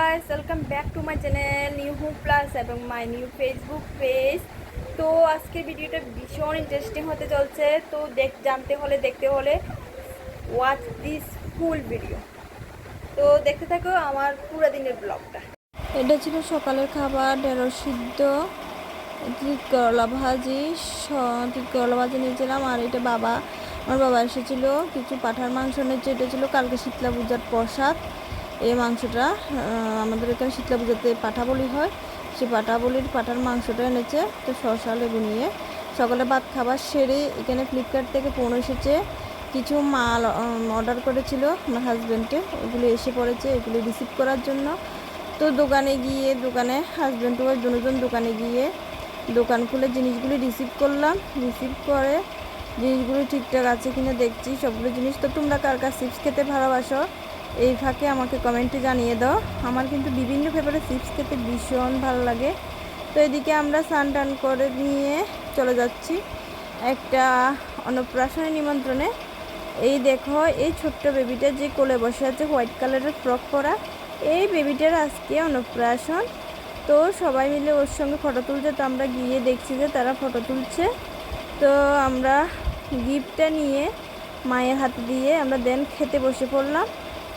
Guys, welcome back to my channel new whom plus এবং my new Facebook page. তো আজকের ভিডিওটা ভীষণ ইন্টারেস্টিং হতে চলছে। তো জানতে হলে দেখতে হলে ওয়াচ দিস ফুল ভিডিও। তো দেখতে থাকো আমার পুরো দিনের ব্লগটা। এটা ছিল সকালের খাবার, ঢেঁড়স সিদ্ধ, করলা ভাজি, করলা ভাজি নিয়েছিলাম। আর এটা আমার বাবা এসেছিল, কিছু পাঁঠার মাংস নিয়েছে। এটা ছিল কালকে শীতলা পূজার প্রসাদ। এই মাংসটা আমাদের এখানে শীতলা পূজাতে পাঠা বলি হয়, সেই পাঠার মাংসটা এনেছে। তো শসা লেবু নিয়ে সকালে ভাত খাবার সেরে এখানে ফ্লিপকার্ট থেকে ফোন এসেছে, কিছু মাল অর্ডার করেছিল আমার হাজব্যান্ডে, ওগুলো এসে পড়েছে, এগুলো রিসিভ করার জন্য। তো দোকানে হাজব্যান্ড ওয়াইফ দুজন দোকানে গিয়ে দোকান খুলে জিনিসগুলি রিসিভ করলাম। রিসিভ করে জিনিসগুলি ঠিকঠাক আছে কিনা দেখছি সবগুলো জিনিস। তো তোমরা কার কার চিপস খেতে ভালোবাসো এই ফাঁকে আমাকে কমেন্টে জানিয়ে দাও। আমার কিন্তু বিভিন্ন ফ্লেভারের চিপস খেতে ভীষণ ভালো লাগে। তো এদিকে আমরা স্নান টান করে নিয়ে চলে যাচ্ছি একটা অন্নপ্রাশনের নিমন্ত্রণে। এই দেখো, এই ছোট্ট বেবিটা যে কোলে বসে আছে, হোয়াইট কালারের ফ্রক পরা, এই বেবিটার আজকে অন্নপ্রাশন। তো সবাই মিলে ওর সঙ্গে ফটো তুলছে। তো আমরা গিয়ে দেখছি যে তারা ফটো তুলছে। তো আমরা গিফটটা নিয়ে মায়ের হাতে দিয়ে আমরা দেন খেতে বসে পড়লাম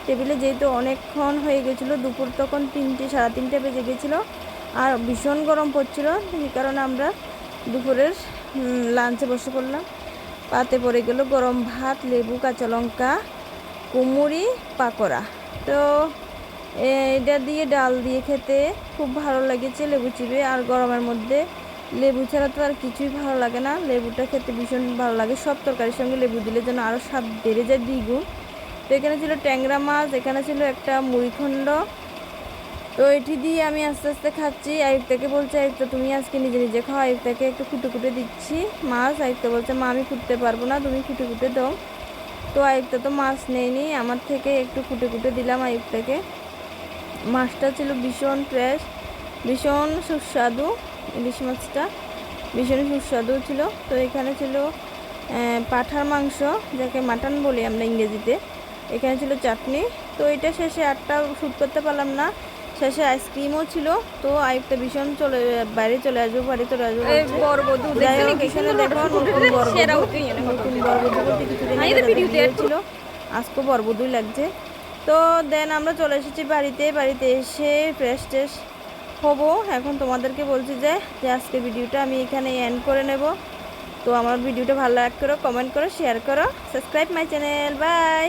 টেবিলে। যেহেতু অনেকক্ষণ হয়ে গেছিলো, দুপুর তখন 3:30 বেজে গেছিলো, আর ভীষণ গরম পড়ছিল। এই কারণে আমরা দুপুরের লাঞ্চে বসে পড়লাম। পাতে পড়ে গেল গরম ভাত, লেবু, কাঁচা লঙ্কা, কুমড়ি, পাকোড়া। তো এটা দিয়ে ডাল দিয়ে খেতে খুব ভালো লেগেছে, লেবু চিপে। আর গরমের মধ্যে লেবু ছাড়া তো আর কিছুই ভালো লাগে না, লেবুটা খেতে ভীষণ ভালো লাগে। সব তরকারির সঙ্গে লেবু দিলে যেন আরও স্বাদ বেড়ে যায় দ্বিগুণ। তো এখানে ছিল ট্যাংরা মাছ, এখানে ছিল একটা মুড়িখণ্ড। তো এটি দিয়ে আমি আস্তে আস্তে খাচ্ছি। আয়ুক্তাকে বলছে, আয়ুক্তা তুমি আজকে নিজে নিজে খাও। আয়ুক্তাকে একটু কুটে দিচ্ছি মাছ। আয়ুক্তা বলছে, মা আমি কুটতে পারবো না, তুমি কুটে দাও। তো আয়ুক্তা তো মাছ নেয়নি, আমার থেকে একটু কুটে দিলাম আয়ুক্তাকে। মাছটা ছিল ভীষণ ফ্রেশ, ভীষণ সুস্বাদু। ইলিশ মাছটা ভীষণ সুস্বাদু ছিল। তো এখানে ছিল পাঁঠার মাংস, যাকে মাটন বলি আমরা ইংরেজিতে। এখানে ছিল চাটনি। তো এটা শেষে আটটা শ্যুট করতে পারলাম না, শেষে আইসক্রিমও ছিল। তো আয়ুক্তা ভীষণ বাড়ি চলে আসবো এখানে দেখো নতুন বরবধূ বলতে কিছুদিন ছিল, আজকে বরবধূই লাগছে। তো দেন আমরা চলে এসেছি বাড়িতে এসে ফ্রেশ ট্রেশ হবো। এখন তোমাদেরকে বলছি যে আজকে ভিডিওটা আমি এখানে এন্ড করে নেব। তো আমার ভিডিওটা ভালো লাগ করো, কমেন্ট করো, শেয়ার করো, সাবস্ক্রাইব মাই চ্যানেল। বাই।